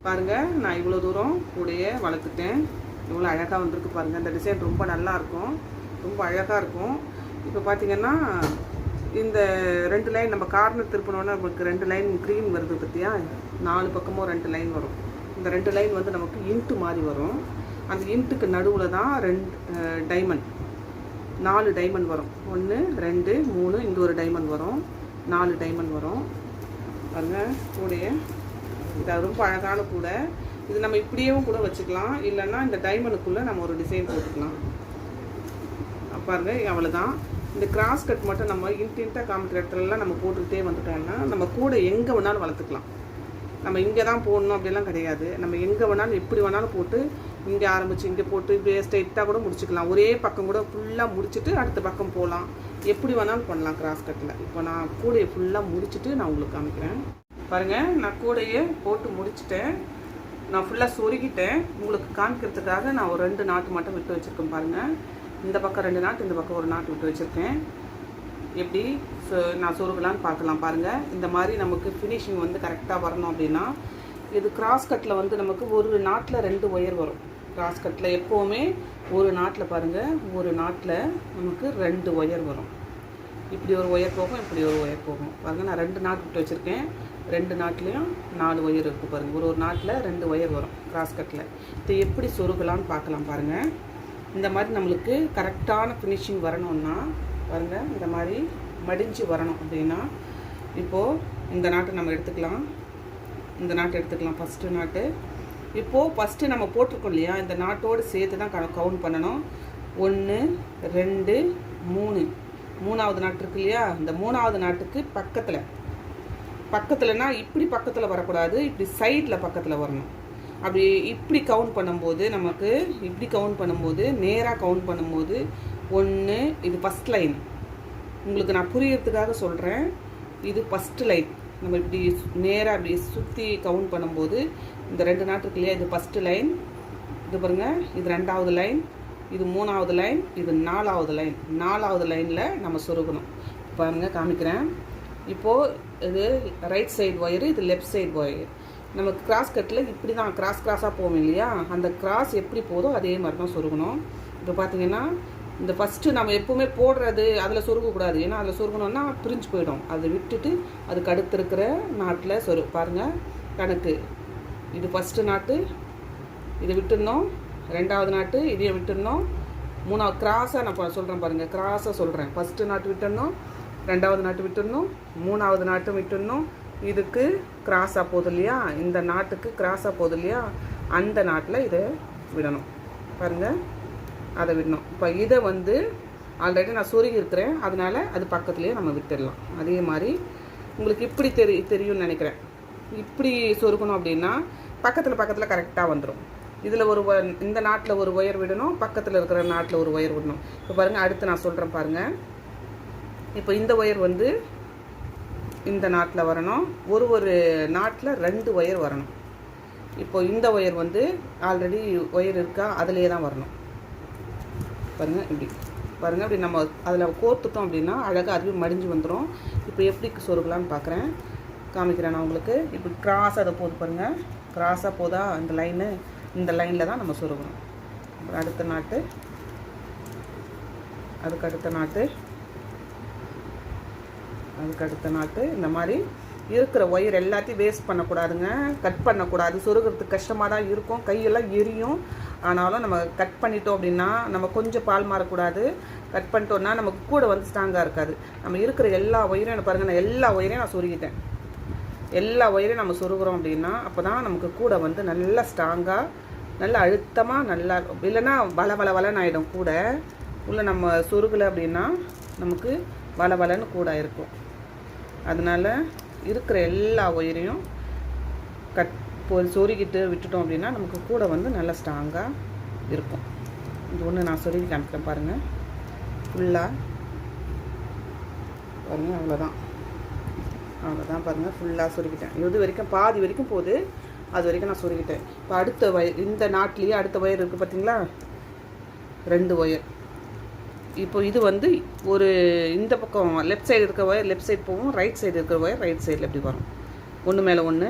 பாருங்கள், நான் இவ்வளோ தூரம் கூடையே வளர்த்துட்டேன். இவ்வளோ அழகாக வந்திருக்கு பாருங்கள். இந்த டிசைன் ரொம்ப நல்லாயிருக்கும், ரொம்ப அழகாக இருக்கும். இப்போ பார்த்தீங்கன்னா இந்த 2 லைன் நம்ம கார்னர் திருப்பினோன்னா நமக்கு 2 லைன் க்ரீன் வருது பார்த்தியா, 4 பக்கமும் 2 லைன் வரும். இந்த 2 லைன் வந்து நமக்கு இன்ட்டு மாதிரி வரும். அந்த இன்ட்டுக்கு நடுவில் தான் 2 டைமண்ட், 4 டைமண்ட் வரும். 1 2 3, இங்கே ஒரு டைமண்ட் வரும், 4 டைமண்ட் வரும் பாருங்கள் கூடையே. இது ரொம்ப அழகான கூடை. இது நம்ம இப்படியேவும் கூட வச்சுக்கலாம், இல்லைன்னா இந்த டைமண்டுக்குள்ளே நம்ம ஒரு டிசைன் போட்டுக்கலாம். பாருங்க, அவ்வளோதான். இந்த கிராஸ் கட் மட்டும் நம்ம இன்ட்டாக காமிக்கிற இடத்துலலாம் நம்ம போட்டுக்கிட்டே வந்துட்டோம்னா நம்ம கூடை எங்கே வேணாலும் வளர்த்துக்கலாம். நம்ம இங்கே தான் போடணும் அப்படிலாம் கிடையாது. நம்ம எங்கே வேணாலும் எப்படி வேணாலும் போட்டு இங்கே ஆரம்பித்து இங்கே போட்டு இப்படியே ஸ்ட்ரைட்டாக கூட முடிச்சுக்கலாம். ஒரே பக்கம் கூட ஃபுல்லாக முடிச்சுட்டு அடுத்த பக்கம் போகலாம், எப்படி வேணாலும் பண்ணலாம் கிராஸ் கட்டில். இப்போ நான் கூடையை ஃபுல்லாக முடிச்சுட்டு நான் உங்களுக்கு காமிக்கிறேன். பாருங்கள், நான் கூடையை போட்டு முடிச்சுட்டேன். நான் ஃபுல்லாக சொருகிட்டேன். உங்களுக்கு காமிக்கிறதுக்காக நான் ஒரு 2 நாட்டு மட்டும் விட்டு வச்சுருக்கேன் பாருங்கள். இந்த பக்கம் 2 நாட்டு, இந்த பக்கம் ஒரு நாட்டு விட்டு வச்சுருக்கேன். எப்படி நான் சொருகலான்னு பார்க்கலாம் பாருங்கள். இந்த மாதிரி நமக்கு ஃபினிஷிங் வந்து கரெக்டாக வரணும் அப்படின்னா, இது கிராஸ் கட்டில் வந்து நமக்கு ஒரு நாட்டில் 2 ஒயர் வரும். கிராஸ் கட்டில் எப்போவுமே ஒரு நாட்டில் பாருங்கள், ஒரு நாட்டில் நமக்கு 2 ஒயர் வரும். இப்படி ஒரு ஒயர் போகும், இப்படி ஒரு ஒயர் போகும் பாருங்கள். நான் 2 நாட்டு விட்டு வச்சுருக்கேன். 2 நாட்லேயும் 4 ஒயர் இருக்குது பாருங்கள். ஒரு நாட்டில் 2 ஒயர் வரும் கிராஸ் கட்டில். இது எப்படி சொருகலான்னு பார்க்கலாம் பாருங்கள். இந்த மாதிரி நம்மளுக்கு கரெக்டான ஃபினிஷிங் வரணும்னா பாருங்கள், இந்த மாதிரி மடிஞ்சு வரணும் அப்படின்னா, இப்போது இந்த நாட்டை நம்ம எடுத்துக்கலாம். இந்த நாட்டை எடுத்துக்கலாம், ஃபஸ்ட்டு நாட்டு. இப்போது ஃபஸ்ட்டு நம்ம போட்டிருக்கோம் இல்லையா, இந்த நாட்டோடு சேர்த்து தான் கவுண்ட் பண்ணணும். 1 2 3, 3வது நாட்டு இருக்கு இல்லையா, இந்த 3வது நாட்டுக்கு பக்கத்துலனா இப்படி பக்கத்தில் வரக்கூடாது, இப்படி சைடில் பக்கத்தில் வரணும். அப்படி இப்படி கவுண்ட் பண்ணும்போது நமக்கு இப்படி கவுண்ட் பண்ணும்போது நேராக கவுண்ட் பண்ணும்போது 1, இது ஃபஸ்ட் லைன். உங்களுக்கு நான் புரியறதுக்காக சொல்கிறேன். இது ஃபஸ்ட்டு லைன். நம்ம இப்படி நேராக இப்படி சுற்றி கவுண்ட் பண்ணும்போது இந்த 2 நாட்டு இருக்கு இல்லையா, இது ஃபஸ்ட்டு லைன். இது பாருங்கள், இது 2வது லைன், இது 3வது லைன், இது 4வது லைன். 4வது லைனில் நம்ம சொருகணும். பாருங்கள், காமிக்கிறேன். இப்போது இது ரைட் சைடு ஒயரு, இது லெஃப்ட் சைடு ஒயர். நமக்கு கிராஸ் கட்டில் இப்படி தான் கிராஸாக போகும் இல்லையா, அந்த கிராஸ் எப்படி போதோ அதே மாதிரி தான் சொருகணும். இப்போ பார்த்தீங்கன்னா இந்த ஃபஸ்ட்டு நம்ம எப்போவுமே போடுறது அதில் சொருகக்கூடாது. ஏன்னா அதில் சொருகணுன்னா பிரிஞ்சு போயிடும். அதை விட்டுட்டு அதுக்கு அடுத்து இருக்கிற நாட்டில் பாருங்கள் கணக்கு. இது ஃபஸ்ட்டு நாட்டு, இதை விட்டுருந்தோம். 2வது நாட்டு, இதையும் விட்டுருந்தோம். 3வது கிராஸாக நான் சொல்கிறேன் பாருங்கள், கிராஸாக சொல்கிறேன். ஃபஸ்ட்டு நாட்டு விட்டுருந்தோம், 2வது நாட்டு விட்டுருந்தோம், 3வது நாட்டும் விட்டுருந்தோம். இதுக்கு கிராஸாக போகுது இல்லையா, இந்த நாட்டுக்கு கிராஸாக போகுது இல்லையா, அந்த நாட்டில் இதை விடணும் பாருங்கள், அதை விடணும். இப்போ இதை வந்து ஆல்ரெடி நான் சொருகி இருக்கிறேன், அதனால் அது பக்கத்துலேயே நம்ம விட்டுடலாம். அதே மாதிரி உங்களுக்கு இப்படி தெரியும்னு நினைக்கிறேன். இப்படி சொருகணும் அப்படின்னா பக்கத்தில் கரெக்டாக வந்துடும். இதில் இந்த நாட்டில் ஒரு ஒயர் விடணும், பக்கத்தில் இருக்கிற நாட்டில் ஒரு ஒயர் விடணும். இப்போ பாருங்கள், அடுத்து நான் சொல்கிறேன் பாருங்கள். இப்போ இந்த ஒயர் வந்து இந்த நாட்டில் வரணும், ஒரு நாட்டில் 2 ஒயர் வரணும். இப்போ இந்த ஒயர் வந்து ஆல்ரெடி ஒயர் இருக்கா, அதிலே தான் வரணும் பாருங்கள். இப்படி பாருங்கள், இப்படி நம்ம அதில் கோர்த்துட்டோம் அப்படின்னா அழகாக அதுவே மடிஞ்சு வந்துடும். இப்போ எப்படி சொருகலான்னு பார்க்குறேன், காமிக்கிறேன் நான் உங்களுக்கு. இப்போ கிராஸாக அதை போது பாருங்கள், கிராஸாக போதா இந்த லைனு, இந்த லைனில் தான் நம்ம சொருகணும். அடுத்த நாட்டு, அதுக்கு அடுத்த நாட்டு, அதுக்கு அடுத்த நாட்டு. இந்த மாதிரி இருக்கிற ஒயர் எல்லாத்தையும் வேஸ்ட் பண்ணக்கூடாதுங்க, கட் பண்ணக்கூடாது. சொருகிறதுக்கு கஷ்டமாக தான் இருக்கும், கையெல்லாம் எரியும். ஆனாலும் நம்ம கட் பண்ணிட்டோம் அப்படின்னா நம்ம கொஞ்சம் பால் மாறக்கூடாது. கட் பண்ணிட்டோம்னா நமக்கு கூட வந்து ஸ்ட்ராங்காக இருக்காது. நம்ம இருக்கிற எல்லா ஒயரையும் பாருங்கள், நான் எல்லா ஒயரையும் நான் சொருகிட்டேன். எல்லா ஒயரையும் நம்ம சொருகிறோம் அப்படின்னா அப்போ தான் நமக்கு கூட வந்து நல்லா ஸ்ட்ராங்காக, நல்லா அழுத்தமாக, நல்லா இல்லைன்னா வளன்னு ஆகிடும் கூட. உள்ளே நம்ம சொருகலை அப்படின்னா நமக்கு வளன்னு கூட இருக்கும். அதனால் இருக்கிற எல்லா ஒயரையும் சொருகிட்டு விட்டுட்டோம் அப்படின்னா நமக்கு கூட வந்து நல்லா ஸ்ட்ராங்காக இருக்கும். இது ஒன்று நான் சொருகி காமிக்கிறேன் பாருங்கள். ஃபுல்லாக பாருங்கள், அவ்வளோதான் பாருங்கள், ஃபுல்லாக சொருகிட்டேன். இது வரைக்கும் பாதி வரைக்கும் போகுது, அது வரைக்கும் நான் சொருகிட்டேன். இப்போ அடுத்த ஒயர், இந்த நாட்டிலேயே அடுத்த ஒயர் இருக்குது பார்த்தீங்களா, 2 ஒயர். இப்போ இது வந்து ஒரு இந்த பக்கம் லெஃப்ட் சைடு இருக்கிற ஒயர் லெஃப்ட் சைடு போகும், ரைட் சைடு இருக்கிற ஒயர் ரைட் சைடில் எப்படி வரும், ஒன்று மேலே ஒன்று.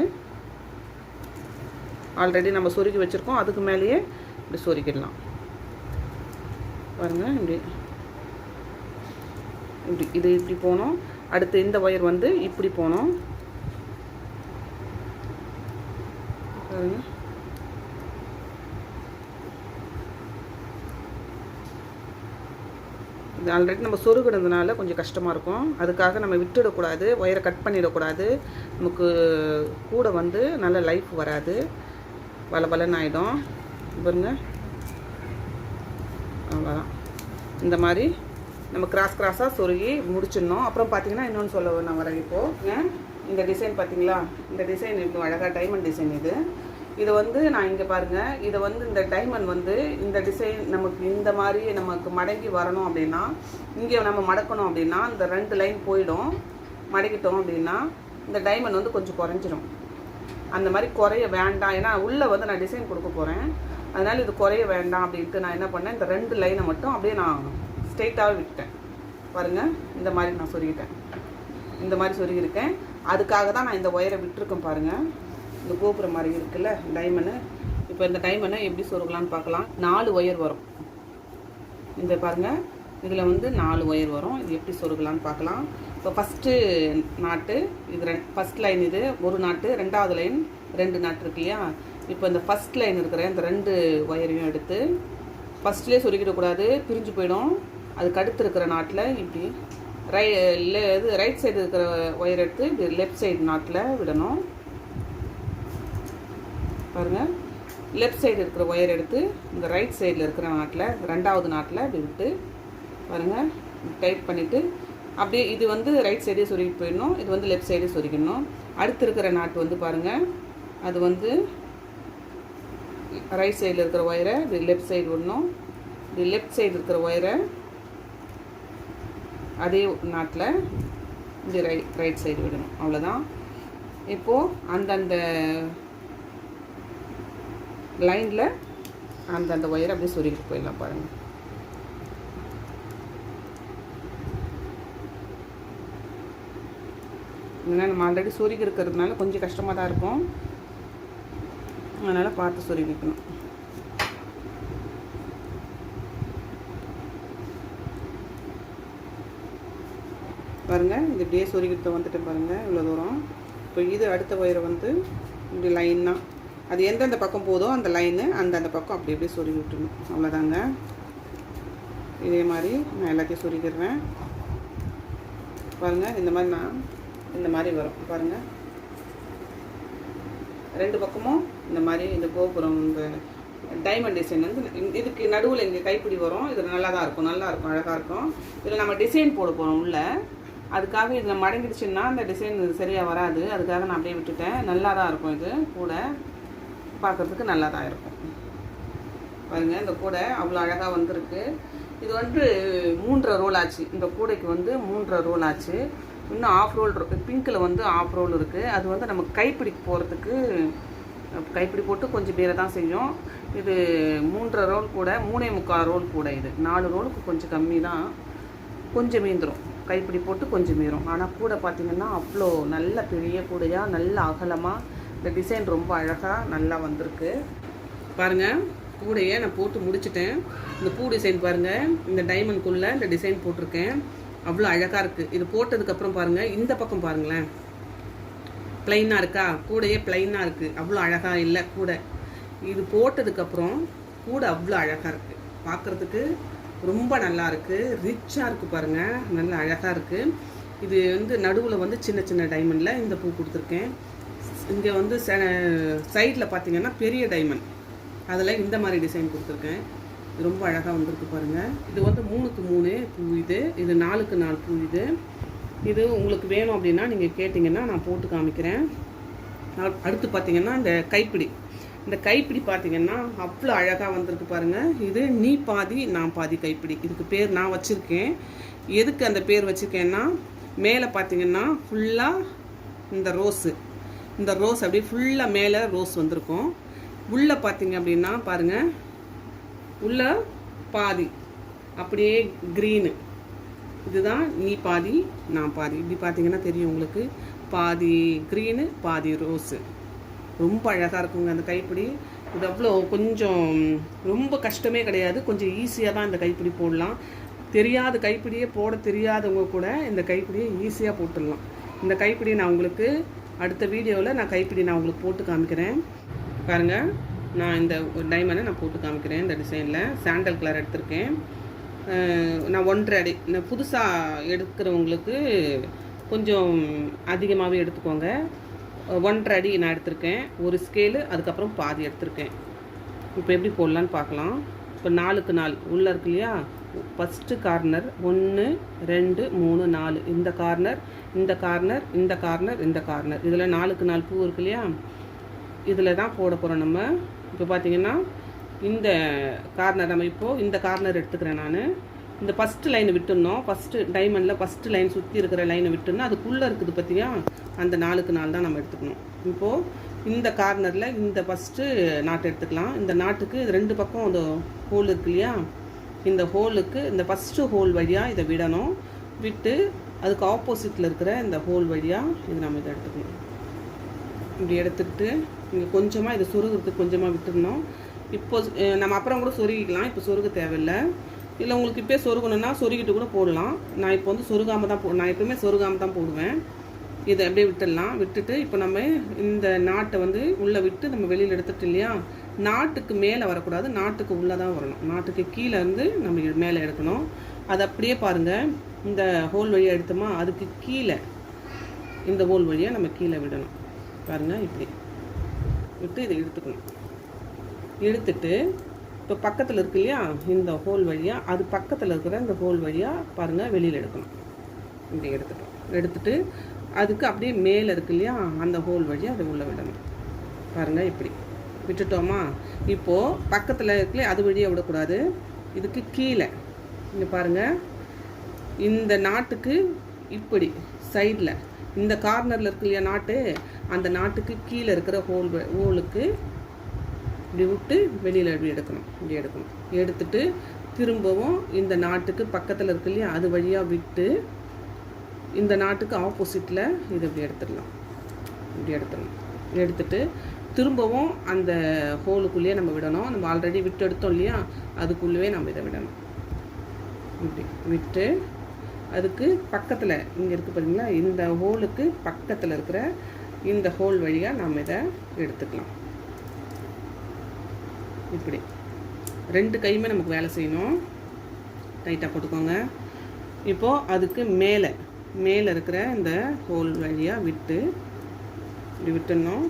ஆல்ரெடி நம்ம சொருகி வச்சுருக்கோம், அதுக்கு மேலேயே இப்படி சொருகிடலாம் பாருங்கள். இப்படி இப்படி இது இப்படி போகணும். அடுத்து இந்த ஒயர் வந்து இப்படி போகணும் பாருங்க. இது ஆல்ரெடி நம்ம சொருகினதுனால கொஞ்சம் கஷ்டமாக இருக்கும், அதுக்காக நம்ம விட்டுடக்கூடாது, ஒயரை கட் பண்ணிடக்கூடாது. நமக்கு கூட வந்து நல்ல லைஃப் வராது, பலன்னு ஆகிடும் பாருங்க. அவ்வளோதான், இந்த மாதிரி நம்ம கிராஸாக சொருகி முடிச்சிடணும். அப்புறம் பார்த்தீங்கன்னா இன்னொன்று சொல்ல நான் வரேன். இப்போது இந்த டிசைன் பார்த்தீங்களா, இந்த டிசைன் இருக்கும் அழகாக டைமண்ட் டிசைன். இது வந்து நான் இங்கே பாருங்கள், இதை வந்து இந்த டைமண்ட் வந்து இந்த டிசைன் நமக்கு இந்த மாதிரி நமக்கு மடங்கி வரணும் அப்படின்னா, இங்கே நம்ம மடக்கணும் அப்படின்னா இந்த 2 லைன் போயிடும். மடக்கிட்டோம் அப்படின்னா இந்த டைமண்ட் வந்து கொஞ்சம் குறைஞ்சிரும். அந்த மாதிரி குறைய வேண்டாம், ஏன்னா உள்ளே வந்து நான் டிசைன் கொடுக்க போகிறேன், அதனால் இது குறைய வேண்டாம் அப்படின்ட்டு நான் என்ன பண்ணேன், இந்த 2 லைனை மட்டும் அப்படியே நான் ஸ்ட்ரெயிட்டாகவே விட்டுட்டேன் பாருங்கள். இந்த மாதிரி நான் சொருகிட்டேன், இந்த மாதிரி சொருகிருக்கேன். அதுக்காக தான் நான் இந்த ஒயரை விட்டுருக்கேன் பாருங்கள். இந்த கோபுரம் மாதிரி இருக்குல்ல டைமண்டு, இப்போ இந்த டைமண்டை எப்படி சொருகலான்னு பார்க்கலாம். 4 ஒயர் வரும் இந்த பாருங்கள், இதில் வந்து 4 ஒயர் வரும். இது எப்படி சொருகலான்னு பார்க்கலாம். இப்போ ஃபஸ்ட்டு நாட்டு இது ஃபஸ்ட் லைன், இது ஒரு நாட்டு, 2வது லைன் 2 நாட்டு இருக்கு இல்லையா. இப்போ இந்த ஃபஸ்ட் லைன் இருக்கிற இந்த 2 ஒயரையும் எடுத்து ஃபஸ்ட்லேயே சொருகிடக்கூடாது, பிரிஞ்சு போயிடும். அதுக்கு அடுத்து இருக்கிற நாட்டில் இப்படி ரைட் சைடு இருக்கிற ஒயர் எடுத்து இப்படி லெஃப்ட் சைடு நாட்டில் விடணும் பாருங்கள். லெஃப்ட் சைடு இருக்கிற ஒயர் எடுத்து இந்த ரைட் சைடில் இருக்கிற நாட்டில் 2வது நாட்டில் இப்படி விட்டு பாருங்கள், டைட் பண்ணிவிட்டு அப்படியே இது வந்து ரைட் சைடே சொருகிட்டு போயிடணும், இது வந்து லெஃப்ட் சைடே சொருகிடணும். அடுத்து இருக்கிற நாட்டு வந்து பாருங்கள், அது வந்து ரைட் சைடில் இருக்கிற ஒயரை இப்படி லெஃப்ட் சைடு விடணும். இப்படி லெஃப்ட் சைடு இருக்கிற ஒயரை அதே நாட்டில் இப்படி ரைட் சைடு விடணும். அவ்வளோதான். இப்போது அந்தந்த லைனில் அந்தந்த ஒயரை அப்படியே சொருகிட்டு போயிடலாம் பாருங்கள். ஏன்னா நம்ம ஆல்ரெடி சொருகி இருக்கிறதுனால கொஞ்சம் கஷ்டமாக தான் இருக்கும், அதனால் பார்த்து சொருகிக்கணும். பாருங்கள், இது இப்படியே சொருகிட்டு வந்துட்டு பாருங்கள் இவ்வளோ தூரம். இப்போ இது அடுத்த ஒயரை வந்து இப்படி லைனாக அது எந்தெந்த பக்கம் போதோ அந்த லைனு அந்தந்த பக்கம் அப்படி அப்படியே சொருகி விட்டுணும். அவ்வளோதாங்க. இதே மாதிரி நான் எல்லாத்தையும் சொருகிடுறேன் பாருங்கள். இந்த மாதிரி நான் இந்த மாதிரி வரும் பாருங்கள், 2 பக்கமும் இந்த மாதிரி. இந்த கோபுரம் இந்த டைமண்ட் டிசைன் வந்து இதுக்கு நடுவில் இங்கே கைப்பிடி வரும். இது நல்லா தான் இருக்கும், நல்லாயிருக்கும், அழகாக இருக்கும். இதில் நம்ம டிசைன் போட போகிறோம் உள்ள, அதுக்காக இதில் மடங்கிடுச்சுன்னா அந்த டிசைன் சரியாக வராது, அதுக்காக நான் அப்படியே விட்டுட்டேன். நல்லா தான் இருக்கும், இது கூட பார்க்குறதுக்கு நல்லா தான் இருக்கும் பாருங்கள். இந்த கூடை அவ்வளோ அழகாக வந்திருக்கு. இது வந்து 3.5 ரோல் ஆச்சு, இந்த கூடைக்கு வந்து 3.5 ரோல் ஆச்சு. இன்னும் ஆஃப் ரோல் இருக்குது, பிங்க்கில் வந்து ஆஃப் ரோல் இருக்குது. அது வந்து நம்ம கைப்பிடிக்கு போகிறதுக்கு கைப்பிடி போட்டு கொஞ்சம் பேரை தான் செய்யும். இது 3.5 ரோல் கூட, 3.25 ரோல் கூட. இது 4 ரோலுக்கு கொஞ்சம் கம்மி தான், கொஞ்சம் மீந்துடும். கைப்பிடி போட்டு கொஞ்சம் மீறும். ஆனால் கூட பார்த்திங்கன்னா அவ்வளோ நல்ல பெரிய கூடையாக, நல்ல அகலமாக, இந்த டிசைன் ரொம்ப அழகாக நல்லா வந்திருக்கு பாருங்கள். கூடையை நான் போட்டு முடிச்சிட்டேன். இந்த பூ டிசைன் பாருங்கள், இந்த டைமண்ட்குள்ளே இந்த டிசைன் போட்டிருக்கேன், அவ்வளோ அழகாக இருக்குது. இது போட்டதுக்கப்புறம் பாருங்கள், இந்த பக்கம் பாருங்களேன், ப்ளைனாக இருக்கா, கூடையே ப்ளைனாக இருக்குது, அவ்வளோ அழகாக இல்லை கூடை. இது போட்டதுக்கப்புறம் கூடை அவ்வளோ அழகாக இருக்குது, பார்க்குறதுக்கு ரொம்ப நல்லா இருக்குது, ரிச்சாக இருக்குது பாருங்கள், நல்லா அழகாக இருக்குது. இது வந்து நடுவில் வந்து சின்ன சின்ன டைமண்டில் இந்த பூ கொடுத்துருக்கேன். இங்கே வந்து சைடில் பார்த்தீங்கன்னா பெரிய டைமண்ட், அதில் இந்த மாதிரி டிசைன் கொடுத்துருக்கேன். இது ரொம்ப அழகாக வந்திருக்கு பாருங்கள். இது வந்து 3க்கு 3 பூ, இது 4க்கு 4 பூ. இது உங்களுக்கு வேணும் அப்படின்னா நீங்கள் கேட்டிங்கன்னா நான் போட்டு காமிக்கிறேன். அடுத்து பார்த்தீங்கன்னா இந்த கைப்பிடி, இந்த கைப்பிடி பார்த்தீங்கன்னா அவ்வளோ அழகாக வந்திருக்கு பாருங்கள். இது நீ பாதி நான் பாதி கைப்பிடி. இதுக்கு பேர் நான் வச்சுருக்கேன். எதுக்கு அந்த பேர் வச்சுருக்கேன்னா, மேலே பார்த்தீங்கன்னா ஃபுல்லாக இந்த ரோஸ் அப்படியே ஃபுல்லாக மேலே ரோஸ் வந்திருக்கும். உள்ளே பார்த்தீங்க அப்படின்னா பாருங்கள், உள்ளே பாதி அப்படியே க்ரீனு. இதுதான் நீ பாதி நான் பாதி. இப்படி பார்த்தீங்கன்னா தெரியும் உங்களுக்கு, பாதி க்ரீனு பாதி ரோஸு. ரொம்ப அழகாக இருக்குங்க அந்த கைப்பிடி. இது அவ்வளோ கொஞ்சம் ரொம்ப கஷ்டமே கிடையாது, கொஞ்சம் ஈஸியாக தான் இந்த கைப்பிடி போடலாம். தெரியாத கைப்பிடியே போட தெரியாதவங்க கூட இந்த கைப்பிடியை ஈஸியாக போட்டுடலாம். இந்த கைப்பிடியை நான் உங்களுக்கு அடுத்த வீடியோவில் நான் கைப்பிடி நான் உங்களுக்கு போட்டு காமிக்கிறேன். பாருங்கள், நான் இந்த டைமண்டை நான் போட்டு காமிக்கிறேன். இந்த டிசைனில் சாண்டல் கலர் எடுத்திருக்கேன். நான் 1.5 அடி. நான் புதுசாக எடுக்கிறவங்களுக்கு கொஞ்சம் அதிகமாகவே எடுத்துக்கோங்க. 1.5 அடி நான் எடுத்திருக்கேன். ஒரு ஸ்கேலு, அதுக்கப்புறம் பாதி எடுத்திருக்கேன். இப்போ எப்படி போடலான்னு பார்க்கலாம். இப்போ 4க்கு 4 உள்ளே இருக்கு இல்லையா, ஃபஸ்ட்டு கார்னர் 1 2 3 4, இந்த கார்னர் இந்த கார்னர் இந்த கார்னர் இந்த கார்னர், இதில் 4க்கு 4 பூ இருக்கு இல்லையா, இதில் தான் போட போகிறோம் நம்ம. இப்போ பார்த்தீங்கன்னா இந்த கார்னர் நம்ம இப்போது இந்த கார்னர் எடுத்துக்கிறேன் நான். இந்த ஃபஸ்ட்டு லைனை விட்டுடணும். ஃபஸ்ட்டு டைமண்டில் ஃபஸ்ட்டு லைன் சுற்றி இருக்கிற லைனை விட்டுடணும். அதுக்குள்ளே இருக்குது பார்த்தியா, அந்த 4க்கு 4 தான் நம்ம எடுத்துக்கணும். இப்போது இந்த கார்னரில் இந்த ஃபஸ்ட்டு நாட்டு எடுத்துக்கலாம். இந்த நாட்டுக்கு 2 பக்கம் அந்த ஹோல் இருக்கு இல்லையா, இந்த ஹோலுக்கு இந்த ஃபஸ்ட்டு ஹோல் வழியாக இதை விடணும். விட்டு அதுக்கு ஆப்போசிட்டில் இருக்கிற இந்த ஹோல் வழியாக இது நம்ம இதை எடுத்துக்கணும். இப்படி எடுத்துக்கிட்டு இங்கே கொஞ்சமாக இதை சொருகிறதுக்கு கொஞ்சமாக விட்டுடணும். இப்போ நம்ம அப்புறம் கூட சொருகிக்கலாம், இப்போ சொருக தேவையில்லை. இல்லை உங்களுக்கு இப்போ சொருகணுன்னா சொருகிட்டு கூட போடலாம். நான் இப்போ வந்து சொருகாமல் தான் நான் எப்பவுமே சொருகாமல் தான் போடுவேன். இதை அப்படியே விட்டுடலாம். விட்டுட்டு இப்போ நம்ம இந்த நாட்டை வந்து உள்ளே விட்டு நம்ம வெளியில் எடுத்துட்டு இல்லையா, நாட்டுக்கு மேலே வரக்கூடாது, நாட்டுக்கு உள்ளே தான் வரணும். நாட்டுக்கு கீழே இருந்து நம்ம மேலே எடுக்கணும். அது அப்படியே பாருங்கள், இந்த ஹோல் வழியாக எடுத்தோமா, அதுக்கு கீழே இந்த ஹோல் வழியாக நம்ம கீழே விடணும். பாருங்கள், இப்படி விட்டு இதை எடுத்துக்கணும். எடுத்துட்டு இப்போ பக்கத்தில் இருக்கு இல்லையா, இந்த ஹோல் வழியாக அது பக்கத்தில் இருக்கிற இந்த ஹோல் வழியாக பாருங்கள் வெளியில் எடுக்கணும். இப்படி எடுத்துட்டோம். எடுத்துட்டு அதுக்கு அப்படியே மேலே இருக்கு இல்லையா, அந்த ஹோல் வழியாக அதை உள்ளே விடணும். பாருங்கள், இப்படி விட்டுட்டோமா. இப்போது பக்கத்தில் இருக்குல்லையே, அது வழியாக விடக்கூடாது, இதுக்கு கீழே இங்கே பாருங்கள், இந்த நாட்டுக்கு இப்படி சைடில் இந்த கார்னரில் இருக்கு இல்லையா நாட்டு, அந்த நாட்டுக்கு கீழே இருக்கிற ஹோலுக்கு இப்படி விட்டு வெளியில் இப்படி எடுக்கணும். இப்படி எடுக்கணும். எடுத்துட்டு திரும்பவும் இந்த நாட்டுக்கு பக்கத்தில் இருக்கு இல்லையா, அது வழியாக விட்டு இந்த நாட்டுக்கு ஆப்போசிட்டில் இது இப்படி எடுத்துடலாம். இப்படி எடுத்துடணும். எடுத்துட்டு திரும்பவும் அந்த ஹோலுக்குள்ளேயே நம்ம விடணும். நம்ம ஆல்ரெடி விட்டு எடுத்தோம் இல்லையா, அதுக்குள்ளேயே நம்ம இதை விடணும். இப்படி விட்டு அதுக்கு பக்கத்தில் இங்கே இருக்குது பார்த்தீங்களா, இந்த ஹோலுக்கு பக்கத்தில் இருக்கிற இந்த ஹோல் வழியாக நம்ம இதை எடுத்துக்கலாம். இப்படி 2 கையுமே நமக்கு வேலை செய்யணும். டைட்டாக போட்டுக்கோங்க. இப்போது அதுக்கு மேலே இருக்கிற இந்த ஹோல் வழியாக விட்டு இப்படி விட்டுடணும்.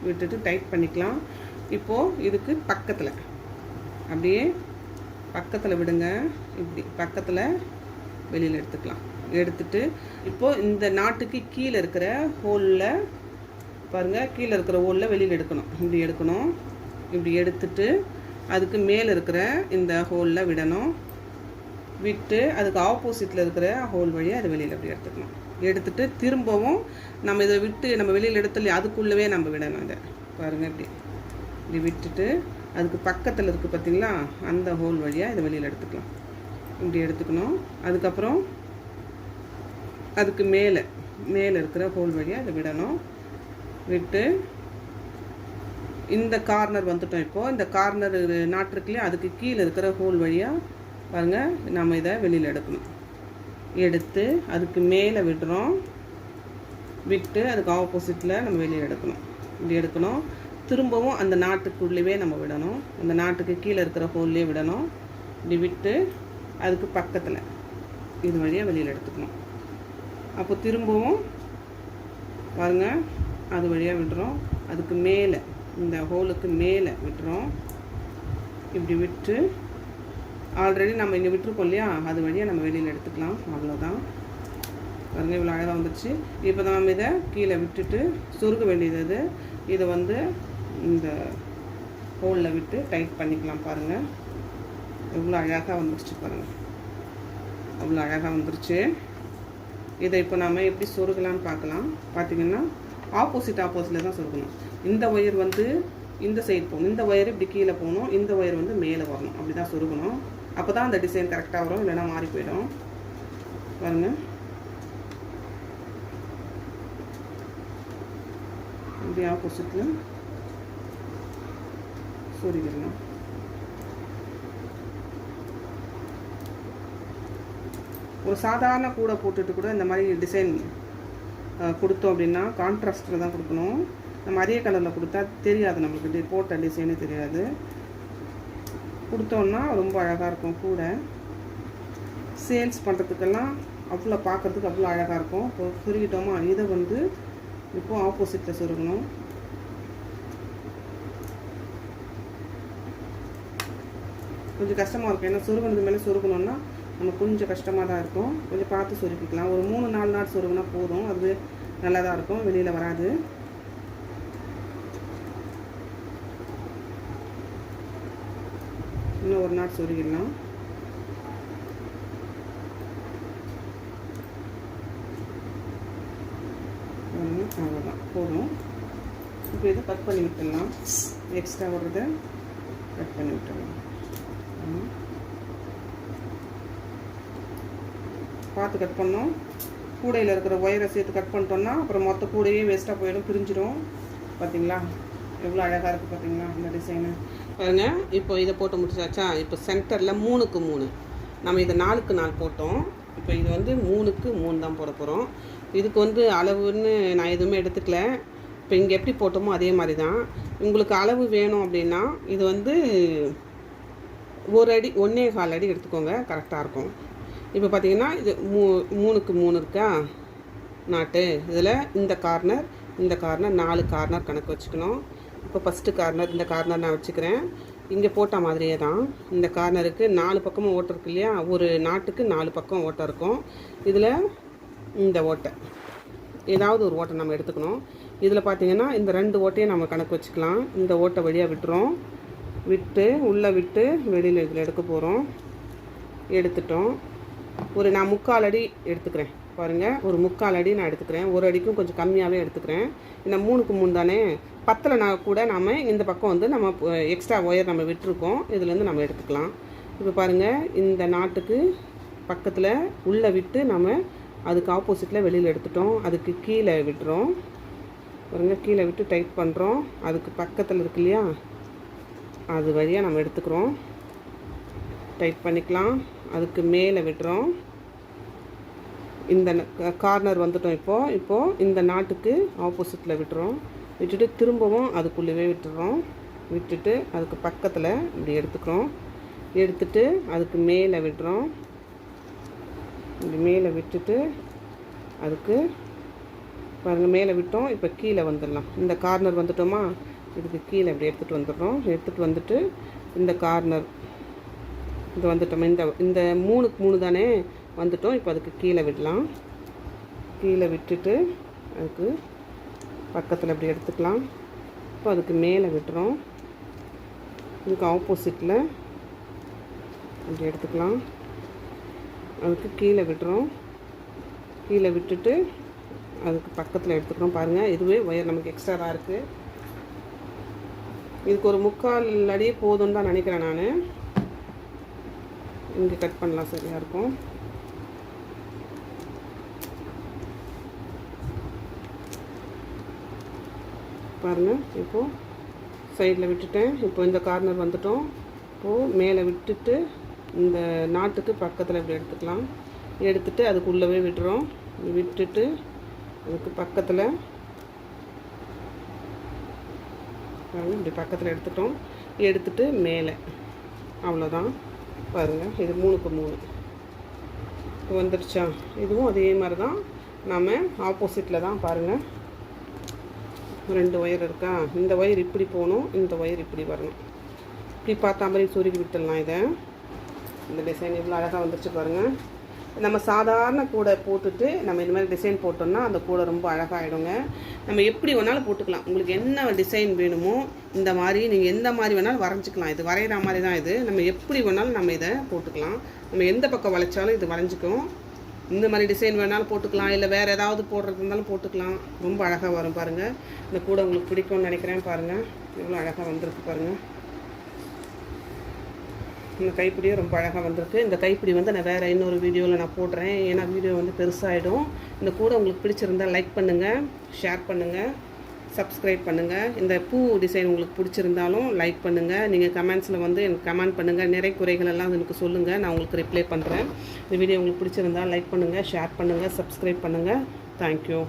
விட்டுட்டு டைட் பண்ணிக்கலாம். இப்போது இதுக்கு பக்கத்தில் அப்படியே பக்கத்தில் விடுங்க. இப்படி பக்கத்தில் வெளியில் எடுத்துக்கலாம். எடுத்துட்டு இப்போது இந்த நாட்டுக்கு கீழே இருக்கிற ஹோலில் பாருங்கள், கீழே இருக்கிற ஹோலில் வெளியில் எடுக்கணும். இப்படி எடுக்கணும். இப்படி எடுத்துட்டு அதுக்கு மேலே இருக்கிற இந்த ஹோலில் விடணும். விட்டு அதுக்கு ஆப்போசிட்டில் இருக்கிற ஹோல் வழியாக அதை வெளியில் அப்படி எடுத்துக்கணும். எடுத்துட்டு திரும்பவும் நம்ம இதை விட்டு நம்ம வெளியில் எடுத்துலையே அதுக்குள்ளவே நம்ம விடணும். இதை பாருங்கள், இப்படி விட்டுட்டு அதுக்கு பக்கத்தில் இருக்குது பார்த்திங்களா, அந்த ஹோல் வழியாக இதை வெளியில் எடுத்துக்கலாம். இப்படி எடுத்துக்கணும். அதுக்கப்புறம் அதுக்கு மேலே இருக்கிற ஹோல் வழியாக இதை விடணும். விட்டு இந்த கார்னர் வந்துட்டோம். இப்போது இந்த கார்னர் நாட்டிருக்குலையே, அதுக்கு கீழே இருக்கிற ஹோல் வழியாக பாருங்கள் நம்ம இதை வெளியில் எடுக்கணும். எடுத்து அதுக்கு மேலே விடுறோம். விட்டு அதுக்கு ஆப்போசிட்டில் நம்ம வெளியில் எடுக்கணும். இப்படி எடுக்கணும். திரும்பவும் அந்த நாட்டுக்குள்ளேயே நம்ம விடணும். அந்த நாட்டுக்கு கீழே இருக்கிற ஹோல்லே விடணும். இப்படி விட்டு அதுக்கு பக்கத்தில் இது வழியாக வெளியில் எடுத்துக்கணும். அப்போ திரும்பவும் பாருங்கள், அது வழியாக விடுறோம். அதுக்கு மேலே இந்த ஹோலுக்கு மேலே விட்டுறோம். இப்படி விட்டு ஆல்ரெடி நம்ம இங்கே விட்டுருக்கோம் இல்லையா, அது வழியாக நம்ம வெளியில் எடுத்துக்கலாம். அவ்வளோதான். பாருங்கள், இவ்வளோ அழகாக வந்துடுச்சு. இப்போ தான் நம்ம இதை கீழே விட்டுட்டு சொருக வேண்டியது இதை வந்து இந்த ஹோலில் விட்டு டைட் பண்ணிக்கலாம். பாருங்கள், எவ்வளோ அழகாக வந்துடுச்சு. பாருங்கள், அவ்வளோ அழகாக வந்துடுச்சு. இதை இப்போ நம்ம எப்படி சொருகலான்னு பார்க்கலாம். பார்த்திங்கன்னா ஆப்போசிட்டில் தான் சொருகணும். இந்த ஒயர் வந்து இந்த சைடு போகணும், இந்த ஒயர் இப்படி கீழே போகணும், இந்த ஒயர் வந்து மேலே வரணும். அப்படி தான் சொருகணும். அப்போ தான் அந்த டிசைன் கரெக்டாக வரும், இல்லைன்னா மாறி போயிடும். பாருங்கள், இப்படி ஆப்போசிட்டில் சொருகிடலாம். ஒரு சாதாரண கூடை போட்டுட்டு கூட இந்த மாதிரி டிசைன் கொடுத்தோம் அப்படின்னா கான்ட்ராஸ்டில் தான் கொடுக்கணும். நம்ம அதே கலரில் கொடுத்தா தெரியாது, நம்மளுக்கு போட்ட டிசைனே தெரியாது. கொடுத்தோன்னா ரொம்ப அழகாக இருக்கும். கூட சேல்ஸ் பண்ணுறதுக்கெல்லாம் அவ்வளோ பார்க்குறதுக்கு அவ்வளோ அழகாக இருக்கும். இப்போ சொருகிட்டோமா, இதை வந்து இப்போ ஆப்போசிட்டில் சொருகணும். கொஞ்சம் கஷ்டமாக இருக்கும், ஏன்னா சொருகினது மேலே சொருகணுன்னா நம்ம கொஞ்சம் கஷ்டமாக தான் இருக்கும். கொஞ்சம் பார்த்து சொருக்கிக்கலாம். ஒரு 3-4 நாள் சொருகுனா போதும், அது நல்லா தான் இருக்கும், வெளியில் வராது. இன்னும் ஒரு நாள் சொருகிடலாம். அவ்வளோதான், போதும். இப்போ இதை கட் பண்ணி விட்டுடலாம். எக்ஸ்ட்ரா வர்றதை கட் பண்ணி விட்டுடலாம். பார்த்து கட் பண்ணோம். கூடையில் இருக்கிற ஒயரை சேர்த்து கட் பண்ணிட்டோன்னா அப்புறம் மொத்த கூடையே வேஸ்ட்டாக போயிடும், பிரிஞ்சிடும். பார்த்தீங்களா எவ்வளோ அழகாக இருக்குது பார்த்தீங்களா இந்த டிசைனு பாருங்கள். இப்போ இதை போட்டு முடிச்சாச்சா. இப்போ சென்டரில் 3க்கு 3 நம்ம இதை 4க்கு 4 போட்டோம். இப்போ இது வந்து 3க்கு 3 தான் போட போகிறோம். இதுக்கு வந்து அளவுன்னு நான் எதுவுமே எடுத்துக்கல. இப்போ இங்கே எப்படி போட்டோமோ அதே மாதிரி தான். உங்களுக்கு அளவு வேணும் அப்படின்னா இது வந்து 1 அடி 1.25 அடி எடுத்துக்கோங்க, கரெக்டாக இருக்கும். இப்போ பார்த்தீங்கன்னா இது 3க்கு 3 இருக்கா நாட்டு. இதில் இந்த கார்னர் 4 கார்னர் கணக்கு வச்சுக்கணும். இப்போ ஃபஸ்ட்டு கார்னர், இந்த கார்னர் நான் வச்சுக்கிறேன். இங்கே போட்ட மாதிரியே தான் இந்த கார்னருக்கு 4 பக்கமும் ஓட்டை இருக்கு இல்லையா. ஒரு நாட்டுக்கு 4 பக்கம் ஓட்டை இருக்கும். இதில் இந்த ஓட்டை ஏதாவது ஒரு ஓட்டை நம்ம எடுத்துக்கணும். இதில் பார்த்திங்கன்னா இந்த 2 ஓட்டையை நம்ம கணக்கு வச்சுக்கலாம். இந்த ஓட்டை வழியாக விட்டுறோம். விட்டு உள்ளே விட்டு வெளியில் இதில் எடுக்க போகிறோம். எடுத்துட்டோம். ஒரு நான் 3/4 அடி எடுத்துக்கிறேன் பாருங்கள். ஒரு 3/4 அடி நான் எடுத்துக்கிறேன். 1 அடிக்கும் கொஞ்சம் கம்மியாகவே எடுத்துக்கிறேன். இந்த 3க்கு 3 தானே. 10ல் கூட நாம் இந்த பக்கம் வந்து நம்ம எக்ஸ்ட்ரா ஒயர் நம்ம விட்டுருக்கோம், இதுலேருந்து நம்ம எடுத்துக்கலாம். இப்போ பாருங்கள், இந்த நாட்டுக்கு பக்கத்தில் உள்ளே விட்டு நம்ம அதுக்கு ஆப்போசிட்டில் வெளியில் எடுத்துட்டோம். அதுக்கு கீழே விட்டுறோம் பாருங்கள். கீழே விட்டு டைட் பண்ணுறோம். அதுக்கு பக்கத்தில் இருக்கு இல்லையா, அது வழியாக நம்ம எடுத்துக்கிறோம். டைட் பண்ணிக்கலாம். அதுக்கு மேலே விட்டுறோம். இந்த கார்னர் வந்துட்டோம். இப்போது இந்த நாட்டுக்கு ஆப்போசிட்டில் விட்டுறோம். விட்டுட்டு திரும்பவும் அதுக்குள்ளவே விட்டுறோம். விட்டுட்டு அதுக்கு பக்கத்தில் இப்படி எடுத்துக்கிறோம். எடுத்துட்டு அதுக்கு மேலே விட்டுறோம். இப்படி மேலே விட்டுட்டு அதுக்கு பாருங்கள் மேலே விட்டோம். இப்போ கீழே வந்துடலாம். இந்த கார்னர் வந்துட்டோமா, இதுக்கு கீழே இப்படி எடுத்துகிட்டு வந்துடுறோம். எடுத்துகிட்டு வந்துட்டு இந்த கார்னர் இது வந்துட்டோம். இந்த 3க்கு 3 தானே வந்துட்டோம். இப்போ அதுக்கு கீழே விடலாம். கீழே விட்டுட்டு அதுக்கு பக்கத்தில் இப்படி எடுத்துக்கலாம். இப்போ அதுக்கு மேலே விட்டுறோம். இதுக்கு ஆப்போசிட்டில் இப்படி எடுத்துக்கலாம். அதுக்கு கீழே விட்டுறோம். கீழே விட்டுட்டு அதுக்கு பக்கத்தில் எடுத்துக்கிறோம். பாருங்கள், இதுவே ஒயர் நமக்கு எக்ஸ்ட்ரா இருக்குது. இதுக்கு ஒரு 3/4 அடி போதும்னு தான் நினைக்கிறேன் நான். இங்கே கட் பண்ணலாம், சரியாக இருக்கும். பாருங்கள், இப்போது சைடில் விட்டுட்டேன். இப்போ இந்த கார்னர் வந்துட்டோம். இப்போது மேலே விட்டுட்டு இந்த நாட்டுக்கு பக்கத்தில் இப்படி எடுத்துக்கலாம். எடுத்துட்டு அதுக்குள்ளவே விட்டுறோம். விட்டுட்டு அதுக்கு பக்கத்தில் இப்படி பக்கத்தில் எடுத்துட்டோம். எடுத்துட்டு மேலே அவ்வளோதான். பாருங்கள், இது 3க்கு 3 வந்துடுச்சா. இதுவும் அதே மாதிரி தான். நாம் ஆப்போசிட்டில் தான் பாருங்கள் 2 ஒயர் இருக்கா. இந்த ஒயர் இப்படி போகணும், இந்த ஒயர் இப்படி வரணும். இப்படி பார்த்தா மாதிரி சொருகி விட்டுடலாம். இதை இந்த டிசைன் இவ்வளோ அழகாக வந்துடுச்சு பாருங்கள். நம்ம சாதாரண கூடை போட்டுட்டு நம்ம இந்த மாதிரி டிசைன் போட்டோம்னா அந்த கூடை ரொம்ப அழகாகிடுங்க. நம்ம எப்படி வேணாலும் போட்டுக்கலாம். உங்களுக்கு என்ன டிசைன் வேணுமோ இந்த மாதிரி நீங்கள் எந்த மாதிரி வேணாலும் வரைஞ்சிக்கலாம். இது வரைகிற மாதிரி தான். இது நம்ம எப்படி வேணாலும் நம்ம இதை போட்டுக்கலாம். நம்ம எந்த பக்கம் வளைச்சாலும் இது வரைஞ்சிக்கும். இந்த மாதிரி டிசைன் வேணாலும் போட்டுக்கலாம், இல்லை வேறு ஏதாவது போடுறது இருந்தாலும் போட்டுக்கலாம். ரொம்ப அழகாக வரும் பாருங்கள். இந்த கூடை உங்களுக்கு பிடிக்கும்னு நினைக்கிறேன். பாருங்கள், எவ்வளோ அழகாக வந்திருக்கு பாருங்கள். இந்த கைப்பிடியும் ரொம்ப அழகாக வந்திருக்கு. இந்த கைப்பிடி வந்து நான் வேறு இன்னொரு வீடியோவில் நான் போடுறேன், ஏன்னா வீடியோ வந்து பெருசாகிடும். இந்த கூடை உங்களுக்கு பிடிச்சிருந்தால் லைக் பண்ணுங்கள், ஷேர் பண்ணுங்கள், சப்ஸ்கிரைப் பண்ணுங்கள். இந்த பூ டிசைன் உங்களுக்கு பிடிச்சிருந்தாலும் லைக் பண்ணுங்கள். நீங்கள் கமெண்ட்ஸில் வந்து எனக்கு கமெண்ட் பண்ணுங்கள். நிறை குறைகள் எல்லாம் எனக்கு சொல்லுங்கள், நான் உங்களுக்கு ரிப்ளை பண்ணுறேன். இந்த வீடியோ உங்களுக்கு பிடிச்சிருந்தால் லைக் பண்ணுங்கள், ஷேர் பண்ணுங்கள், சப்ஸ்கிரைப் பண்ணுங்கள். தேங்க்யூ.